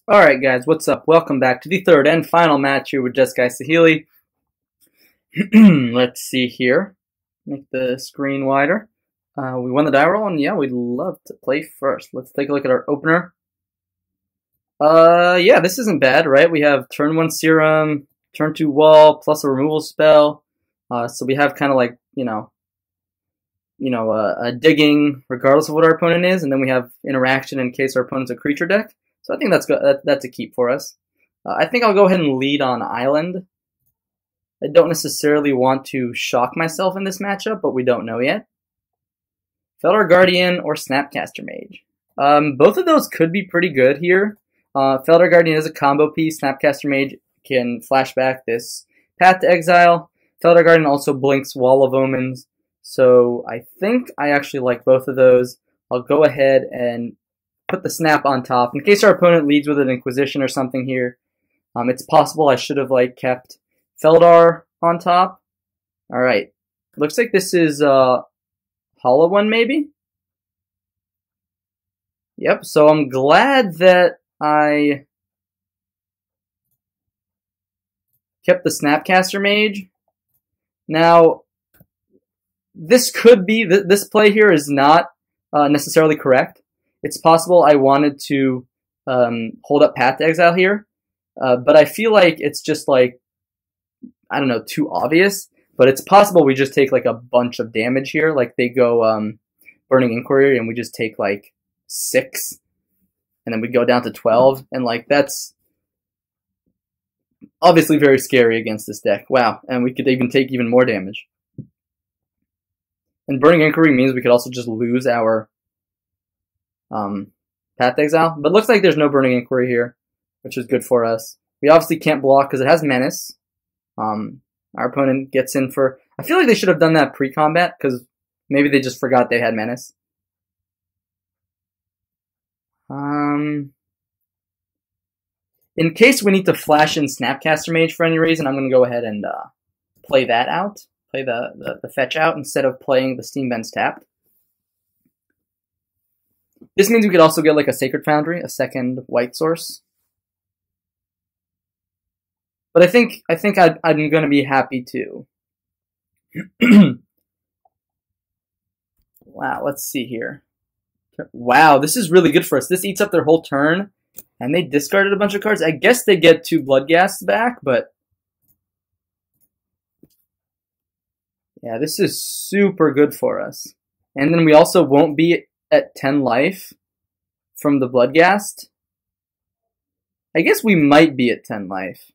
Alright guys, what's up? Welcome back to the third and final match here with Jeskai Saheeli. Let's see here. Make the screen wider. We won the die roll, and yeah, we'd love to play first. Let's take a look at our opener. Yeah, this isn't bad, right? We have turn 1 Serum, turn 2 Wall, plus a removal spell. So we have kind of like, a digging regardless of what our opponent is, and then we have interaction in case our opponent's a creature deck. So I think that's a keep for us. I think I'll go ahead and lead on Island. I don't necessarily want to shock myself in this matchup, but we don't know yet. Feldar Guardian or Snapcaster Mage. Both of those could be pretty good here. Feldar Guardian is a combo piece. Snapcaster Mage can flashback this Path to Exile. Feldar Guardian also blinks Wall of Omens. So I think I actually like both of those. I'll go ahead and put the snap on top in case our opponent leads with an Inquisition or something here. It's possible I should have kept Feldar on top. All right, looks like this is Hollow One maybe. Yep. So I'm glad that I kept the Snapcaster Mage. Now, this could be this play here is not necessarily correct. It's possible I wanted to hold up Path to Exile here, but I feel like it's just I don't know, too obvious. But it's possible we just take a bunch of damage here. They go Burning Inquiry and we just take 6, and then we go down to 12, and that's obviously very scary against this deck. Wow, and we could even take even more damage. And Burning Inquiry means we could also just lose our Path to Exile, but it looks like there's no Burning Inquiry here, which is good for us. We obviously can't block because it has Menace. Our opponent gets in for... I feel like they should have done that pre-combat, because maybe they just forgot they had Menace. In case we need to flash in Snapcaster Mage for any reason, I'm going to go ahead and play that out. Play the fetch out instead of playing the Steam Vents tapped. This means we could also get a Sacred Foundry, a second white source. But I think I'm going to be happy too. Wow, let's see here. Wow, this is really good for us. This eats up their whole turn, and they discarded a bunch of cards. I guess they get 2 Bloodghasts back, but yeah, this is super good for us. And then we also won't be at 10 life from the Bloodghast. I guess we might be at 10 life.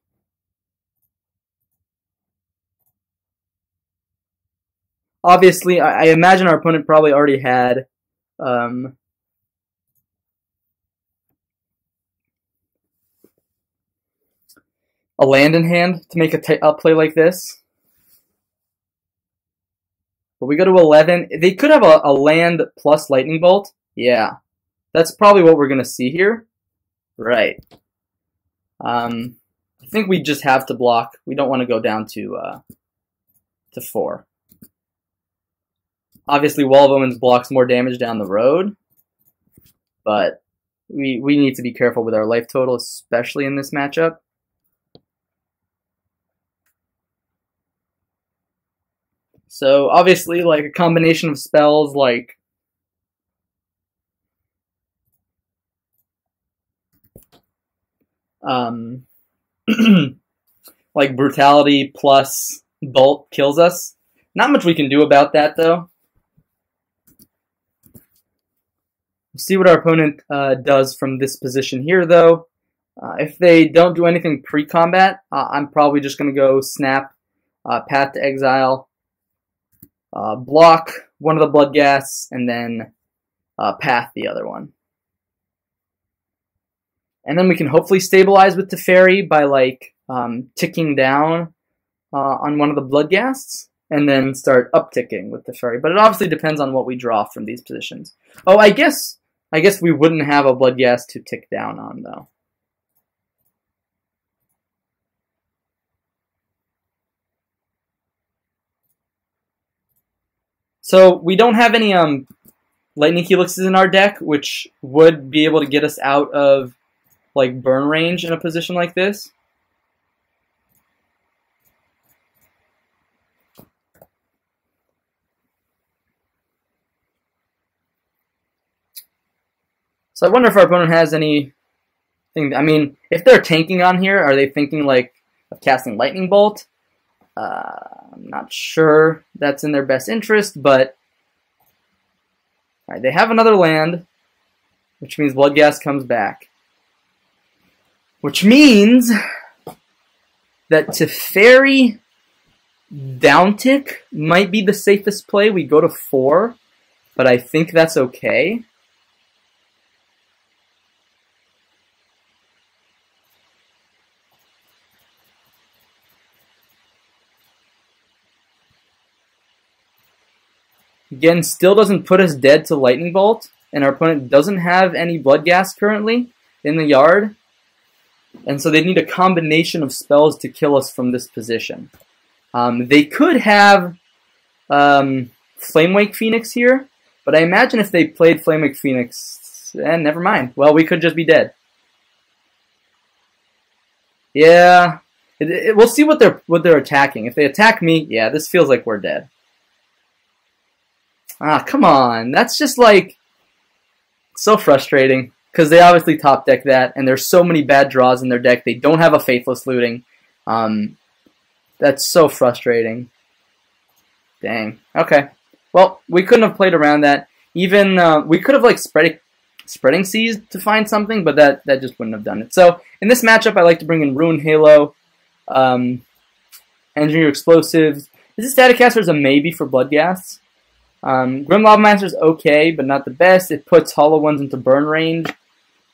Obviously, I imagine our opponent probably already had a land in hand to make a play like this. But we go to 11. They could have a land plus Lightning Bolt. Yeah, that's probably what we're going to see here. Right. I think we just have to block. We don't want to go down to 4. Obviously, Wall of Omens blocks more damage down the road, but we need to be careful with our life total, especially in this matchup. So obviously, a combination of spells like Brutality plus Bolt kills us. Not much we can do about that, though. We'll see what our opponent does from this position here, though. If they don't do anything pre-combat, I'm probably just going to go snap Path to Exile, block one of the Bloodghasts, and then path the other one. And then we can hopefully stabilize with Teferi by ticking down on one of the Bloodghasts, and then start upticking with Teferi. But it obviously depends on what we draw from these positions. Oh, I guess we wouldn't have a Bloodghast to tick down on, though. So we don't have any Lightning Helixes in our deck, which would be able to get us out of like burn range in a position like this. So I wonder if our opponent has anything. I mean, if they're tanking on here, are they thinking like of casting Lightning Bolt? I'm not sure that's in their best interest, but all right, they have another land, which means Bloodghast comes back. Which means that Teferi Downtick might be the safest play. We go to 4, but I think that's okay. Again, still doesn't put us dead to Lightning Bolt, and our opponent doesn't have any Bloodghast currently in the yard. And so they need a combination of spells to kill us from this position. They could have Flamewake Phoenix here, but I imagine if they played Flamewake Phoenix, never mind. Well, we could just be dead. Yeah, we'll see what they're attacking. If they attack me, yeah, this feels like we're dead. Ah, come on. That's just like so frustrating because they obviously top deck that, and there's so many bad draws in their deck. They don't have a Faithless Looting. That's so frustrating. Dang. Okay. Well, we couldn't have played around that. Even we could have like spreading seas to find something, but that just wouldn't have done it. So in this matchup, I like to bring in Ruin Halo, Engineer Explosives. This Static Caster is a maybe for Bloodghasts. Grim Lava Master is okay, but not the best. It puts Hollow Ones into burn range.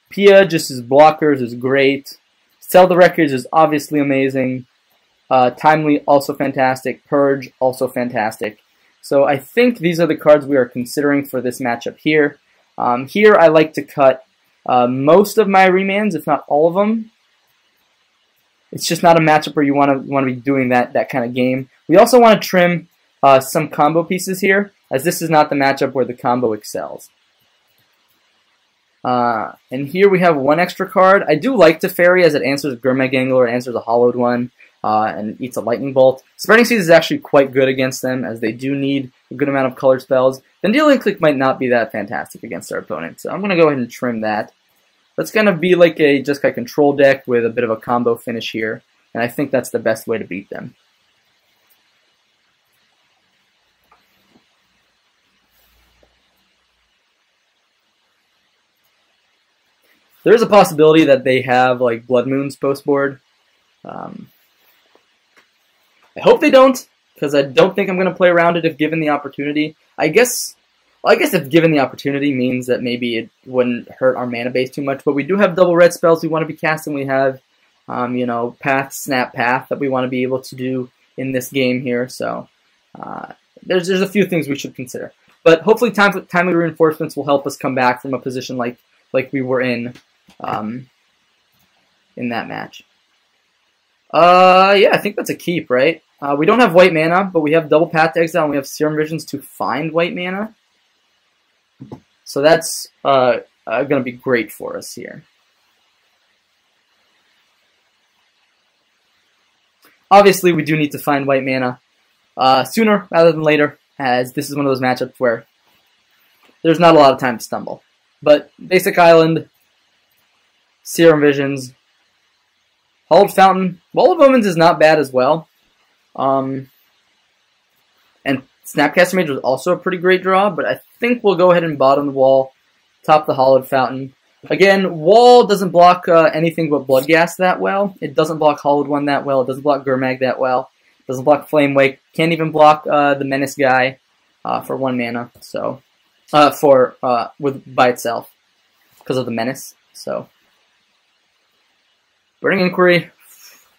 Pia, just as blockers, is great. Sell the Records is obviously amazing. Timely, also fantastic. Purge, also fantastic. So I think these are the cards we are considering for this matchup here. Here I like to cut most of my remands, if not all of them. It's just not a matchup where you want to be doing that kind of game. We also want to trim some combo pieces here, as this is not the matchup where the combo excels. And here we have one extra card. I do like Teferi as it answers Gurmag Angler, answers a Hollowed One, and eats a Lightning Bolt. Spreading Seas is actually quite good against them, as they do need a good amount of colored spells. Then Dealing Click might not be that fantastic against our opponent, so I'm going to go ahead and trim that. That's going to be like a Jeskai control deck with a bit of a combo finish here, and I think that's the best way to beat them. There is a possibility that they have like Blood Moons post board. I hope they don't, because I don't think I'm going to play around it if given the opportunity. I guess if given the opportunity means that maybe it wouldn't hurt our mana base too much. But we do have double red spells we want to be casting. We have, you know, Path, Snap, Path that we want to be able to do in this game here. So there's a few things we should consider. But hopefully timely reinforcements will help us come back from a position like we were in that match. Yeah, I think that's a keep, right? We don't have white mana, but we have double Path to Exile, and we have Serum Visions to find white mana. So that's going to be great for us here. Obviously, we do need to find white mana sooner rather than later, as this is one of those matchups where there's not a lot of time to stumble. But basic island, Serum Visions, Hollowed Fountain. Wall of Omens is not bad as well. And Snapcaster Mage was also a pretty great draw, but I think we'll go ahead and bottom the wall, top the Hollowed Fountain. Again, Wall doesn't block anything but Bloodghast that well. It doesn't block Hollowed One that well. It doesn't block Gurmag that well. It doesn't block Flame Wake. Can't even block the Menace guy for 1 mana. So by itself because of the Menace. So Burning Inquiry.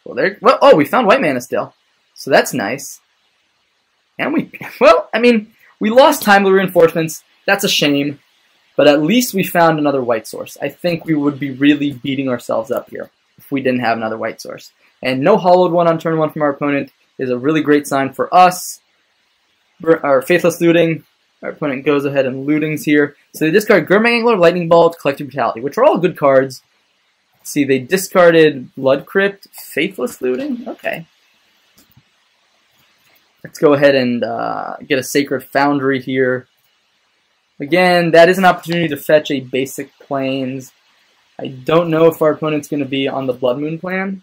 Well, we found white mana still, so that's nice. And we lost timely reinforcements. That's a shame, but at least we found another white source. I think we would be really beating ourselves up here if we didn't have another white source. And no Hollowed One on turn 1 from our opponent is a really great sign for us. Our Faithless Looting. Our opponent goes ahead and lootings here. So they discard Gurmag Angler, Lightning Bolt, Collective Brutality, which are all good cards. see, they discarded Blood Crypt, Faithless Looting. Okay. Let's go ahead and get a Sacred Foundry here. Again, that is an opportunity to fetch a basic Plains. I don't know if our opponent's going to be on the Blood Moon plan.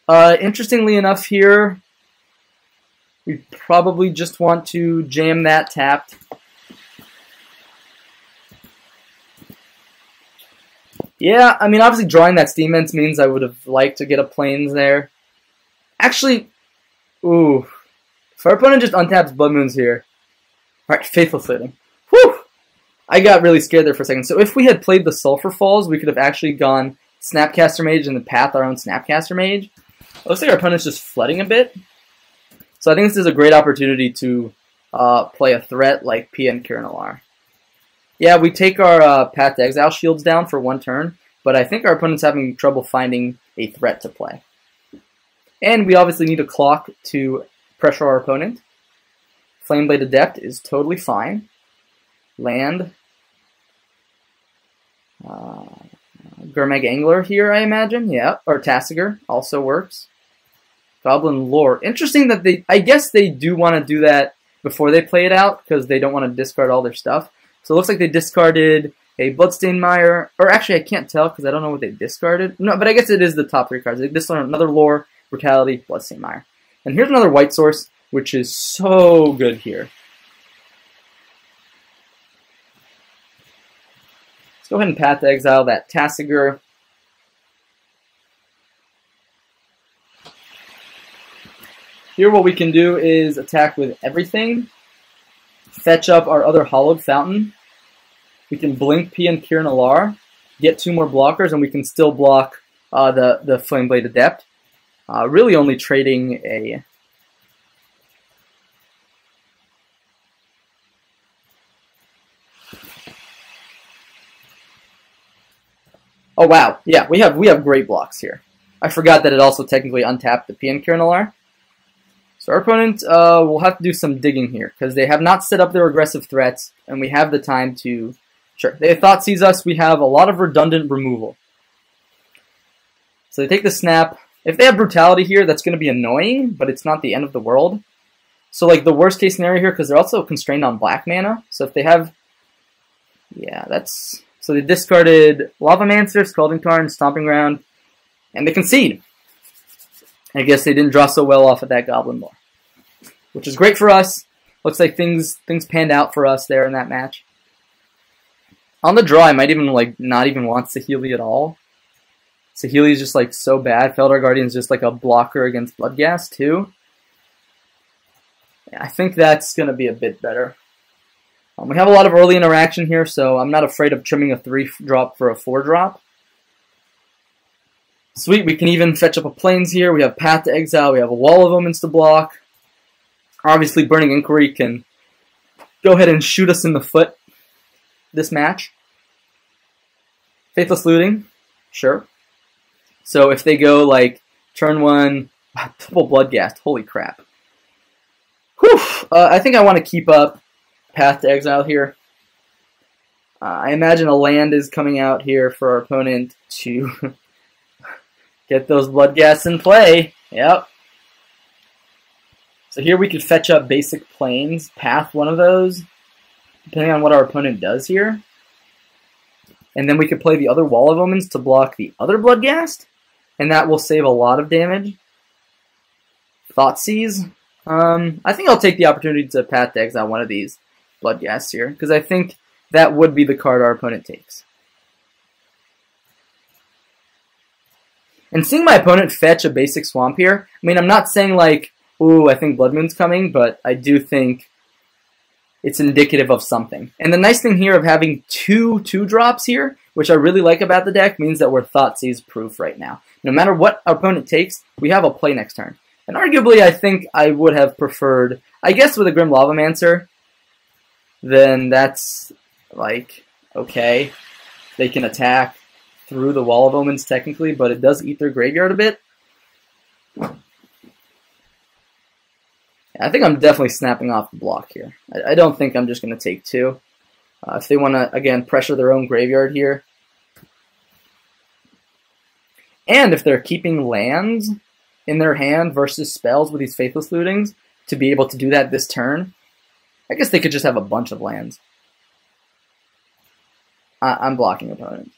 Interestingly enough here, we probably just want to jam that tapped. Yeah, I mean, obviously drawing that Steam Vents means I would have liked to get a Plains there. Actually, ooh, if our opponent just untaps Blood Moons here. Alright, Faithless Looting. Whew! I got really scared there for a second. So if we had played the Sulphur Falls, we could have actually gone Snapcaster Mage and then path our own Snapcaster Mage. It looks like our opponent's just flooding a bit. So I think this is a great opportunity to play a threat like PN Kirinalar. Yeah, we take our Path to Exile shields down for 1 turn, but I think our opponent's having trouble finding a threat to play. And we obviously need a clock to pressure our opponent. Flameblade Adept is totally fine. Land. Gurmag Angler here, I imagine. Yeah, or Tassiger also works. Goblin Lore. Interesting that I guess they do want to do that before they play it out, because they don't want to discard all their stuff. So it looks like they discarded a Bloodstained Mire, or actually I can't tell because I don't know what they discarded. No, but I guess it is the top 3 cards. They discarded another Lore, Brutality, Bloodstained Mire. And here's another white source, which is so good here. Let's go ahead and Path to Exile that Tassiger. Here what we can do is attack with everything. Fetch up our other Hollowed Fountain. We can blink PN Kirinalar, get 2 more blockers, and we can still block the Flameblade Adept. Really only trading a... Oh wow, yeah, we have great blocks here. I forgot that it also technically untapped the PN Kirinalar. So our opponent will have to do some digging here, because they have not set up their aggressive threats, and we have the time to... Sure, they thought sees us, we have a lot of redundant removal. So they take the snap. If they have Brutality here, that's going to be annoying, but it's not the end of the world. So like the worst case scenario here, because they're also constrained on black mana, so if they have... Yeah, that's... So they discarded Lavamancer, Scalding Tarn, Stomping Ground, and they concede. I guess they didn't draw so well off of that Goblin Lore, which is great for us. Looks like things panned out for us there in that match. On the draw, I might even not even want Saheeli at all. Saheeli is just like so bad. Feldar Guardian is just like a blocker against Bloodghast too. Yeah, I think that's going to be a bit better. We have a lot of early interaction here, so I'm not afraid of trimming a 3-drop for a 4-drop. Sweet, we can even fetch up a Plains here. We have Path to Exile. We have a Wall of Omens to block. Obviously, Burning Inquiry can go ahead and shoot us in the foot this match. Faithless Looting, sure. So if they go like turn 1, double Bloodghast, holy crap. Whew, I think I want to keep up Path to Exile here. I imagine a land is coming out here for our opponent to get those Bloodghasts in play. Yep. So here we could fetch up basic Plains, path one of those, depending on what our opponent does here. And then we could play the other Wall of Omens to block the other Bloodghast, and that will save a lot of damage. Thoughtseize. I think I'll take the opportunity to Path to Exile one of these Bloodghasts here, because I think that would be the card our opponent takes. And seeing my opponent fetch a basic Swamp here, I mean, I'm not saying like, ooh, I think Blood Moon's coming, but I do think it's indicative of something. And the nice thing here of having 2 2-drops here, which I really like about the deck, means that we're Thoughtseize proof right now. No matter what our opponent takes, we have a play next turn. And arguably, I think I would have preferred, I guess with a Grim Lavamancer, then that's, like, okay. They can attack through the Wall of Omens, technically, but it does eat their graveyard a bit. I think I'm definitely snapping off the block here. I don't think I'm just going to take 2. If they want to, again, pressure their own graveyard here. And if they're keeping lands in their hand versus spells with these Faithless Lootings to be able to do that this turn, I guess they could just have a bunch of lands. I'm blocking opponents.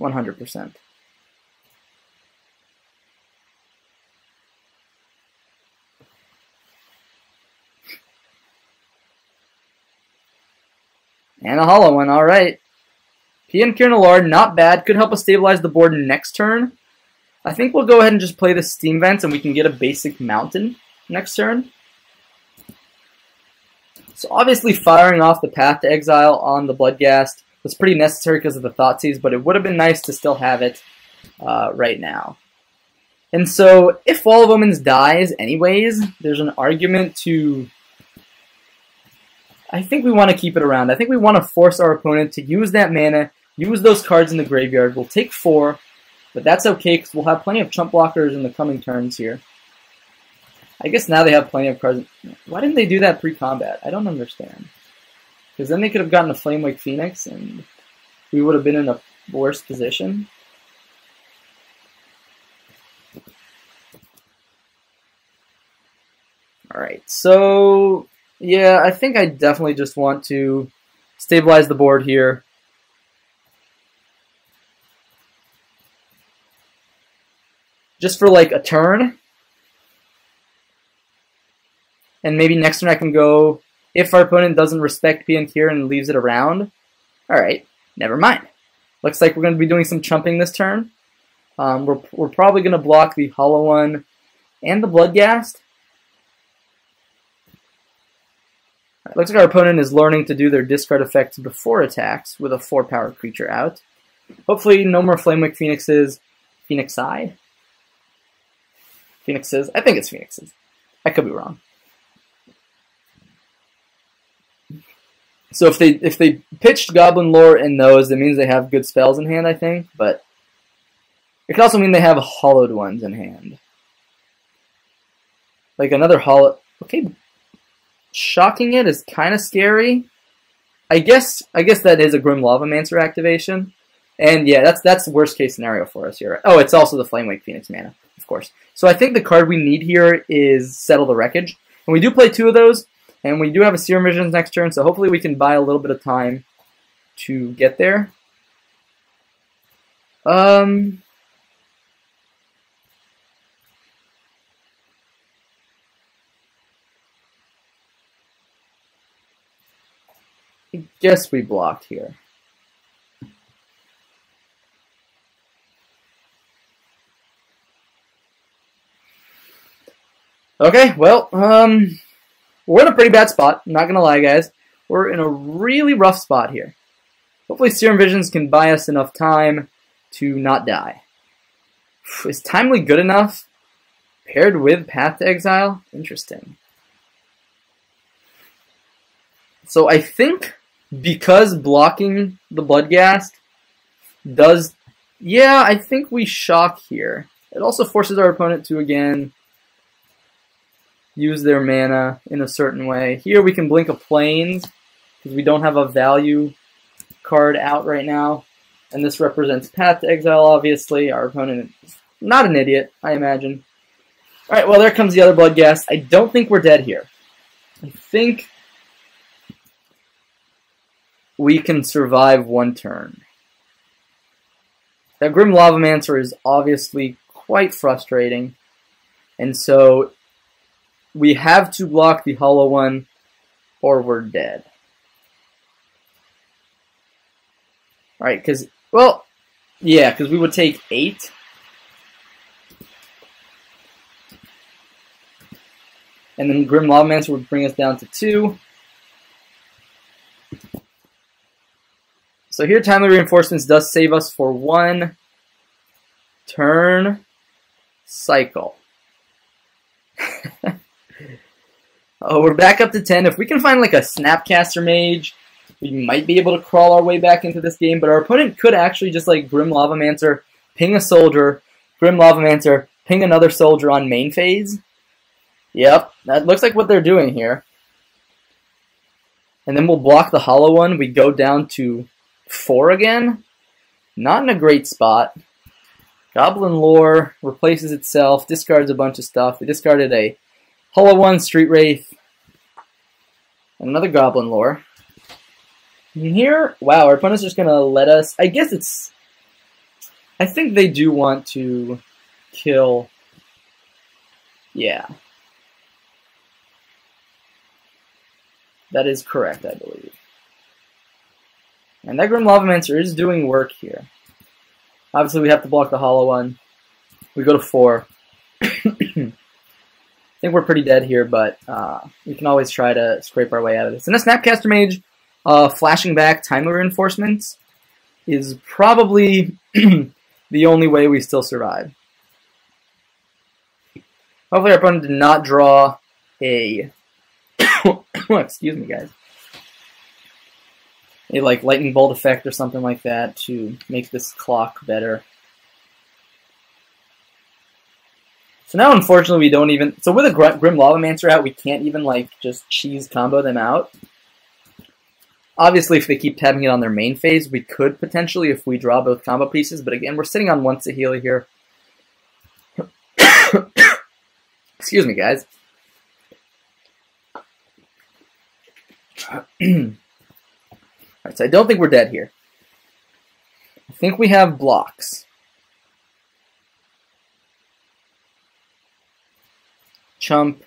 100%. And a hollow one, alright. PNQ Lord, not bad. Could help us stabilize the board next turn. I think we'll go ahead and just play the Steam Vents and we can get a basic mountain next turn. So obviously firing off the Path to Exile on the Bloodghast was pretty necessary because of the Thoughtseize, but it would have been nice to still have it right now. And so if Wall of Omens dies anyways, there's an argument to... I think we want to keep it around. I think we want to force our opponent to use that mana, use those cards in the graveyard. We'll take 4, but that's okay because we'll have plenty of chump blockers in the coming turns here. I guess now they have plenty of cards. Why didn't they do that pre-combat? I don't understand. Because then they could have gotten a Flamewake Phoenix and we would have been in a worse position. Alright, so yeah, I think I definitely just want to stabilize the board here. Just for like a turn. And maybe next turn I can go, if our opponent doesn't respect PNQ and leaves it around. Alright, never mind. Looks like we're going to be doing some chumping this turn. We're probably going to block the Hollow One and the Bloodghast. Looks like our opponent is learning to do their discard effects before attacks with a 4-power creature out. Hopefully no more Flamewake Phoenixes. Phoenixi? Phoenixes? I think it's Phoenixes. I could be wrong. So if they pitched Goblin Lore in those, that means they have good spells in hand, I think. But it could also mean they have hollowed ones in hand. Like another hollow... Okay, shocking it is kind of scary. I guess that is a Grim Lavamancer activation. And yeah, that's the worst case scenario for us here. Oh, it's also the Flamewake Phoenix mana, of course. So I think the card we need here is Settle the Wreckage. And we do play 2 of those. And we do have a Serum Visions next turn, so hopefully we can buy a little bit of time to get there. I guess we blocked here. Okay, well, we're in a pretty bad spot, I'm not going to lie, guys. We're in a really rough spot here. Hopefully Serum Visions can buy us enough time to not die. Is Timely good enough? Paired with Path to Exile? Interesting. So I think because blocking the Bloodghast does... Yeah, I think we shock here. It also forces our opponent to, again, use their mana in a certain way. Here we can blink a Plains, because we don't have a value card out right now. And this represents Path to Exile, obviously. Our opponent is not an idiot, I imagine. Alright, well there comes the other Bloodghast. I don't think we're dead here. I think we can survive 1 turn. That Grim Lavamancer is obviously quite frustrating. And so we have to block the Hollow One, or we're dead. Alright, because, well, yeah, because we would take 8. And then Grim Lavamancer would bring us down to 2. So here, Timely Reinforcements does save us for 1 turn cycle. Oh, we're back up to 10. If we can find like a Snapcaster Mage, we might be able to crawl our way back into this game. But our opponent could actually just like Grim Lavamancer, ping a soldier, Grim Lavamancer, ping another soldier on main phase. Yep, that looks like what they're doing here. And then we'll block the Hollow One. We go down to 4 again. Not in a great spot. Goblin Lore replaces itself, discards a bunch of stuff. We discarded a Hollow One, Street Wraith, and another Goblin Lore. And here, wow, our opponent's just going to let us... I guess it's... I think they do want to kill... Yeah. That is correct, I believe. And that Grim Lavamancer is doing work here. Obviously, we have to block the Hollow One. We go to 4. I think we're pretty dead here, but we can always try to scrape our way out of this. And the Snapcaster Mage, flashing back timely reinforcements, is probably the only way we still survive. Hopefully our opponent did not draw a... excuse me, guys. A like lightning bolt effect or something like that to make this clock better. So now, unfortunately, we don't even... So with a Grim Lavamancer out, we can't even, like, just cheese combo them out. Obviously, if they keep tapping it on their main phase, we could potentially if we draw both combo pieces. But again, we're sitting on 1 Saheeli here. Excuse me, guys. Alright, so I don't think we're dead here. I think we have blocks. Chump.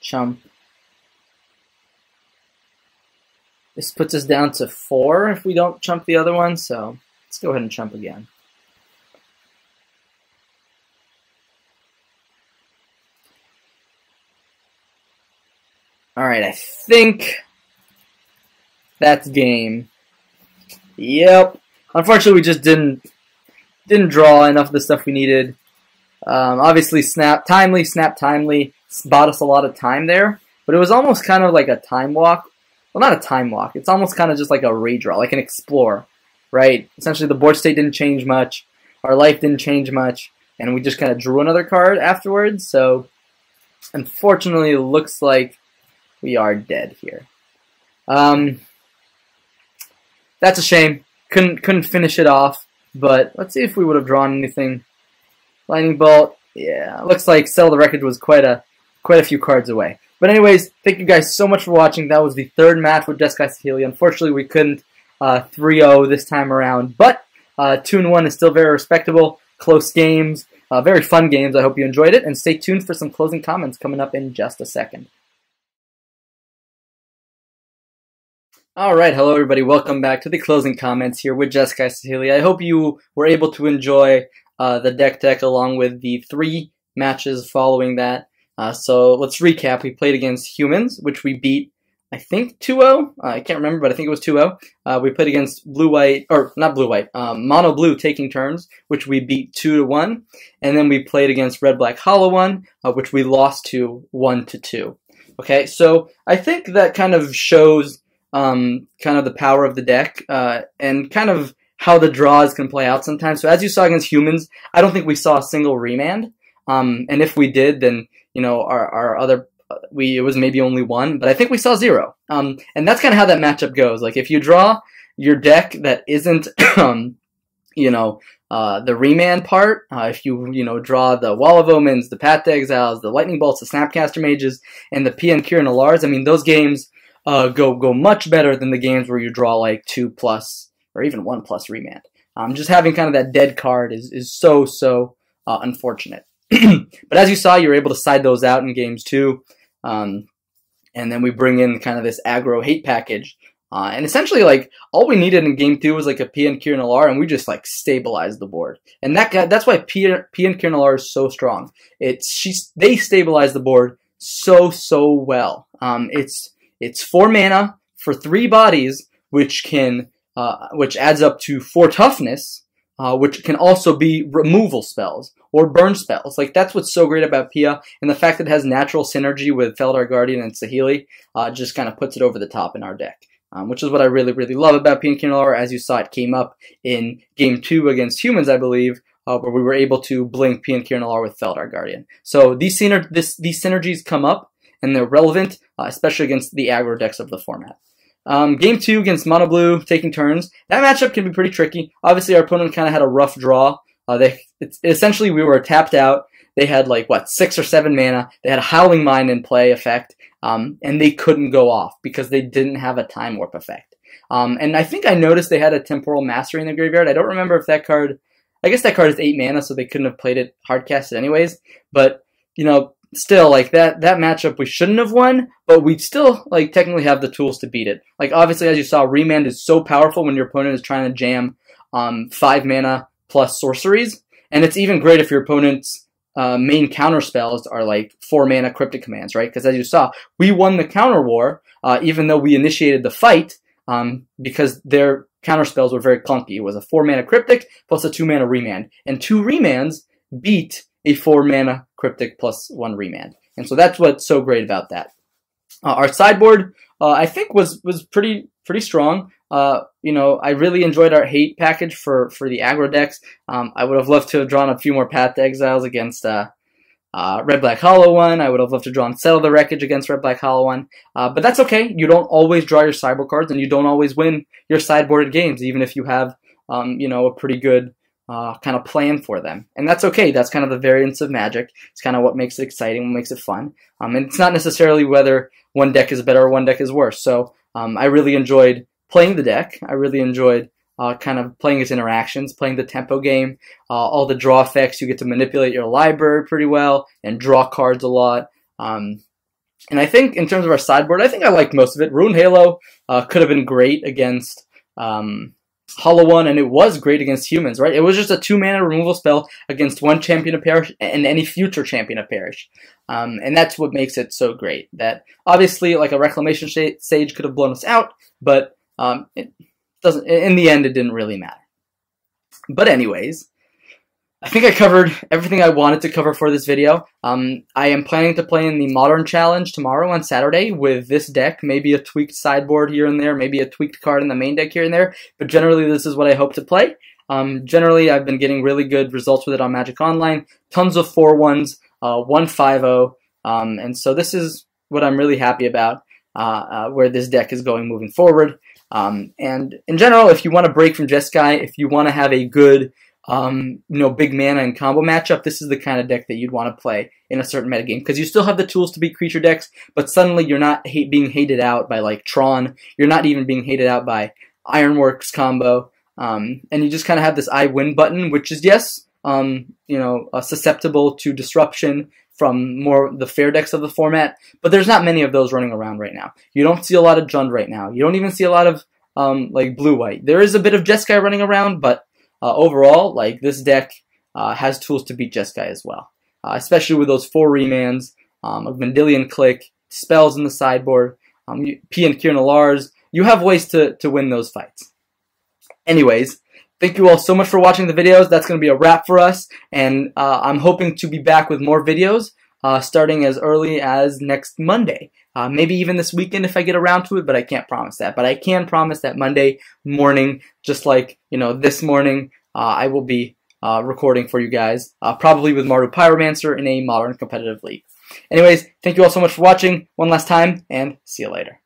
Chump. This puts us down to 4 if we don't chump the other one, so let's go ahead and chump again. Alright, I think that's game. Yep. Unfortunately, we just didn't draw enough of the stuff we needed. Obviously, snap timely bought us a lot of time there, but it was almost kind of like a time walk. Well, not a time walk. It's almost kind of just like a redraw, like an explore, right? Essentially, the board state didn't change much, our life didn't change much, and we just kind of drew another card afterwards. So, unfortunately, it looks like we are dead here. That's a shame. Couldn't finish it off. But let's see if we would have drawn anything. Lightning Bolt. Yeah, looks like Settle the Wreckage was quite a few cards away. But anyways, thank you guys so much for watching. That was the 3rd match with Jeskai Saheeli. Unfortunately, we couldn't 3-0 this time around. But 2-1 is still very respectable. Close games. Very fun games. I hope you enjoyed it. And stay tuned for some closing comments coming up in just a second. Alright, hello everybody, welcome back to the closing comments here with Jeskai Saheeli. I hope you were able to enjoy the deck along with the 3 matches following that. So let's recap. We played against Humans, which we beat, I think, 2-0. I can't remember, but I think it was 2-0. We played against Blue-White, or not Blue-White, Mono-Blue Taking Turns, which we beat 2-1. And then we played against Red-Black Hollow One, which we lost to 1-2. Okay, so I think that kind of shows kind of the power of the deck, and kind of how the draws can play out sometimes. So as you saw against Humans, I don't think we saw a single remand. And if we did, then, you know, our other, it was maybe only 1, but I think we saw 0. And that's kind of how that matchup goes. Like, if you draw your deck that isn't, you know, the remand part, if you draw the Wall of Omens, the Path to Exiles, the Lightning Bolts, the Snapcaster Mages, and the Pia and Kieran Alars, I mean, those games go much better than the games where you draw like 2+ or even 1+ remand. Just having kind of that dead card is so unfortunate. But as you saw, you were able to side those out in games 2, and then we bring in kind of this aggro hate package, and essentially like all we needed in game 2 was like a Pia and Kieran Alar, and we just like stabilized the board. And that's why Pia and Kieran Alar is so strong. They stabilize the board so well. It's 4 mana for 3 bodies, which adds up to 4 toughness, which can also be removal spells or burn spells. Like, that's what's so great about Pia, and the fact that it has natural synergy with Feldar Guardian and Saheeli just kind of puts it over the top in our deck, which is what I really love about Pia and Kieran Alar. As you saw, it came up in game 2 against Humans, I believe, where we were able to blink Pia and Kieran Alar with Feldar Guardian. So these synergies come up, and they're relevant, especially against the aggro decks of the format. Game 2 against Mono Blue Taking Turns. That matchup can be pretty tricky. Obviously, our opponent kind of had a rough draw Essentially we were tapped out. They had like, what, 6 or 7 mana. They had a Howling Mine in play effect, and they couldn't go off because they didn't have a Time Warp effect. And I think I noticed they had a Temporal Mastery in the graveyard. I don't remember if that card, I guess that card is 8 mana, so they couldn't have played it hardcasted anyways. But, you know, still, like, that matchup we shouldn't have won, but we still, like, technically have the tools to beat it. Like, obviously, as you saw, Remand is so powerful when your opponent is trying to jam 5 mana plus sorceries, and it's even great if your opponent's main counter spells are like 4 mana Cryptic Commands, right? Because as you saw, we won the counter war, even though we initiated the fight, because their counter spells were very clunky. It was a 4 mana Cryptic plus a 2 mana Remand, and 2 Remands beat a 4 mana Cryptic plus 1 Remand, and so that's what's so great about that. Our sideboard, I think, was pretty strong. You know, I really enjoyed our hate package for the aggro decks. I would have loved to have drawn a few more Path to Exiles against Red Black Hollow one. I would have loved to draw Settle the Wreckage against Red Black Hollow one. But that's okay. You don't always draw your sideboard cards, and you don't always win your sideboarded games, even if you have you know, a pretty good kind of plan for them. And that's okay. That's kind of the variance of Magic. It's kind of what makes it exciting, what makes it fun. And it's not necessarily whether one deck is better or one deck is worse. So I really enjoyed playing the deck. I really enjoyed kind of playing its interactions, playing the tempo game, all the draw effects. You get to manipulate your library pretty well and draw cards a lot. And I think in terms of our sideboard, I think I liked most of it. Ruined Halo could have been great against Hollow One, and it was great against humans, right? It was just a 2 mana removal spell against one Champion of Perish and any future Champion of Perish. And that's what makes it so great. That obviously, like, a Reclamation Sage could have blown us out, but it doesn't. In the end, it didn't really matter. But anyways, I think I covered everything I wanted to cover for this video. I am planning to play in the Modern Challenge tomorrow on Saturday with this deck, maybe a tweaked sideboard here and there, maybe a tweaked card in the main deck here and there, but generally this is what I hope to play. Generally, I've been getting really good results with it on Magic Online, tons of 4-1s, 1-5-0, and so this is what I'm really happy about, where this deck is going moving forward. And in general, if you want to break from Jeskai, if you want to have a good you know, big mana and combo matchup, this is the kind of deck that you'd want to play in a certain metagame, because you still have the tools to beat creature decks, but suddenly you're not being hated out by, like, Tron, you're not even being hated out by Ironworks combo, and you just kind of have this I win button, which is, yes, you know, susceptible to disruption from more the fair decks of the format, but there's not many of those running around right now. You don't see a lot of Jund right now. You don't even see a lot of like blue-white. There is a bit of Jeskai running around, but overall, like, this deck has tools to beat Jeskai as well, especially with those 4 remands, a Vendilion Click, spells in the sideboard, P and Kieran Alars. You have ways to win those fights. Anyways, thank you all so much for watching the videos. That's going to be a wrap for us, and I'm hoping to be back with more videos starting as early as next Monday. Maybe even this weekend if I get around to it, but I can't promise that. But I can promise that Monday morning, just like, you know, this morning, I will be recording for you guys, probably with Maru Pyromancer in a modern competitive league. Anyways, thank you all so much for watching one last time, and see you later.